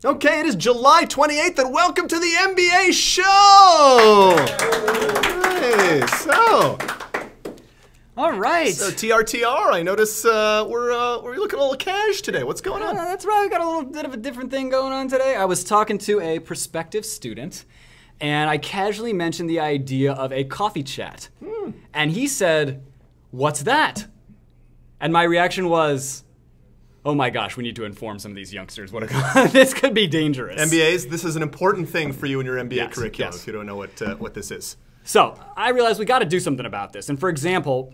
Okay, it is July 28th, and welcome to the NBA show! Nice. All right. So TRTR, I notice we're looking a little cash today. What's going on? That's right, we got a little bit of a different thing going on today. I was talking to a prospective student, and I casually mentioned the idea of a coffee chat. And he said, "What's that?" And my reaction was, oh my gosh, we need to inform some of these youngsters. This could be dangerous. MBAs, this is an important thing for you in your MBA curriculum, yes. if you don't know what this is. So I realized we got to do something about this. And for example,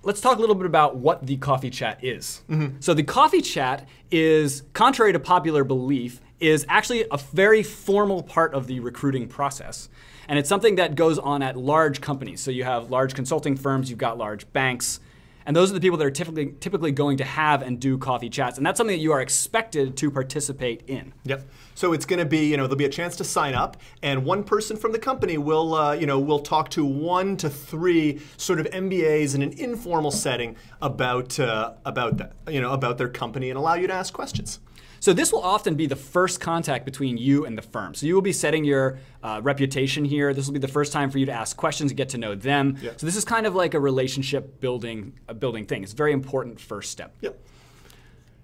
let's talk a little bit about what the coffee chat is. So the coffee chat is, contrary to popular belief, is actually a very formal part of the recruiting process. And it's something that goes on at large companies. So you have large consulting firms, you've got large banks, and those are the people that are typically going to have and do coffee chats. And that's something that you are expected to participate in. Yep. So it's going to be, there'll be a chance to sign up, and one person from the company will, will talk to 1 to 3 sort of MBAs in an informal setting about their company and allow you to ask questions. So this will often be the first contact between you and the firm. So you will be setting your reputation here. This will be the first time for you to ask questions and get to know them. Yep. So this is kind of like a relationship building thing. It's a very important first step. Yep.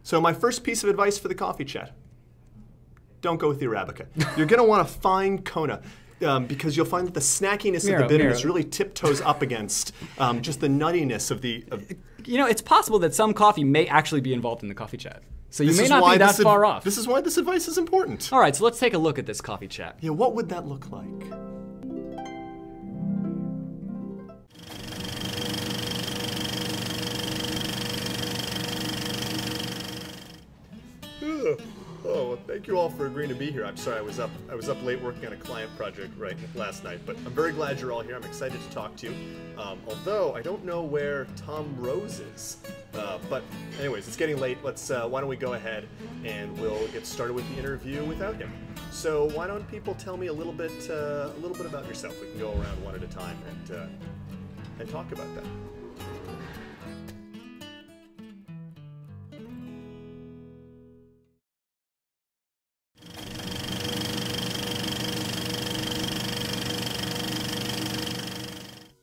So my first piece of advice for the coffee chat: don't go with the Arabica. You're going to want a fine Kona. Because you'll find that the snackiness of the bitterness really tiptoes up against just the nuttiness of the... it's possible that some coffee may actually be involved in the coffee chat. So you may not be that far off. This is why this advice is important. All right, so let's take a look at this coffee chat. Yeah, what would that look like? Oh, well, thank you all for agreeing to be here. I'm sorry I was up late working on a client project last night, but I'm very glad you're all here. I'm excited to talk to you. Although I don't know where Tom Rose is. But anyways, it's getting late. Let's why don't we go ahead and we'll get started with the interview without him. So why don't people tell me a little bit about yourself? We can go around one at a time and talk about that.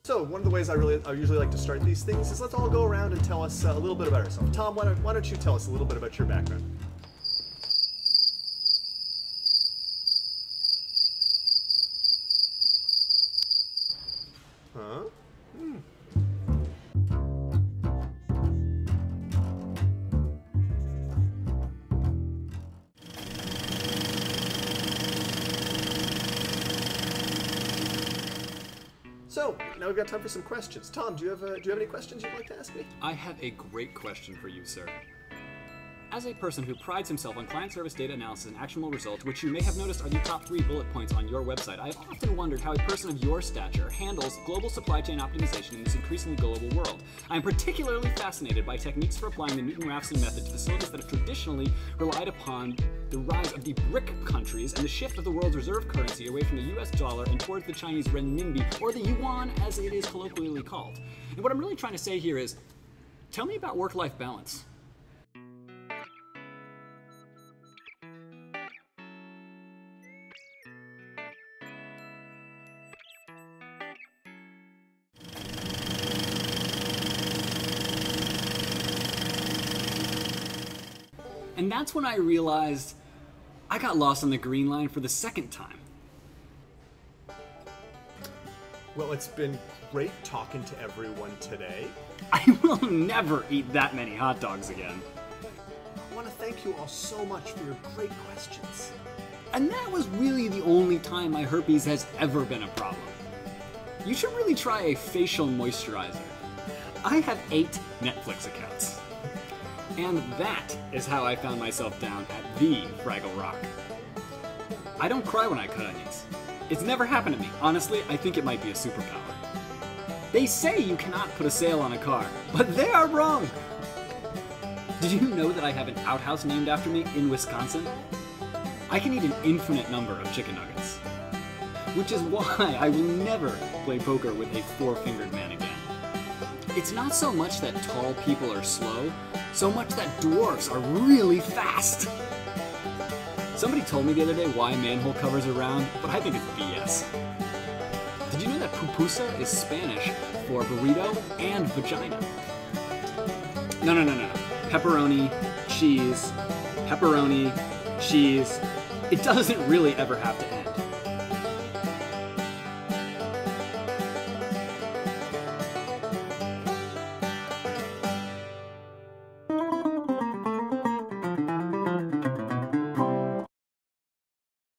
So one of the ways I usually like to start these things is let's all go around and tell us a little bit about ourselves. Tom, why don't you tell us a little bit about your background? Huh? So, now we've got time for some questions. Tom, do you have any questions you'd like to ask me? I have a great question for you, sir. As a person who prides himself on client service data analysis and actionable results, which you may have noticed are the top 3 bullet points on your website, I've often wondered how a person of your stature handles global supply chain optimization in this increasingly global world. I am particularly fascinated by techniques for applying the Newton-Raphson method to facilities that have traditionally relied upon the rise of the BRIC countries and the shift of the world's reserve currency away from the US dollar and towards the Chinese renminbi, or the yuan as it is colloquially called. And what I'm really trying to say here is, tell me about work-life balance. And that's when I realized I got lost on the green line for the second time. Well, it's been great talking to everyone today. I will never eat that many hot dogs again. I want to thank you all so much for your great questions. And that was really the only time my herpes has ever been a problem. You should really try a facial moisturizer. I have 8 Netflix accounts. And that is how I found myself down at the Fraggle Rock. I don't cry when I cut onions. It's never happened to me. Honestly, I think it might be a superpower. They say you cannot put a sail on a car, but they are wrong. Did you know that I have an outhouse named after me in Wisconsin? I can eat an infinite number of chicken nuggets. Which is why I will never play poker with a 4-fingered man again. It's not so much that tall people are slow, so much that dwarves are really fast. Somebody told me the other day why manhole covers are round, but I think it's BS. Did you know that pupusa is Spanish for burrito and vagina? No. Pepperoni, cheese. It doesn't really ever have to end.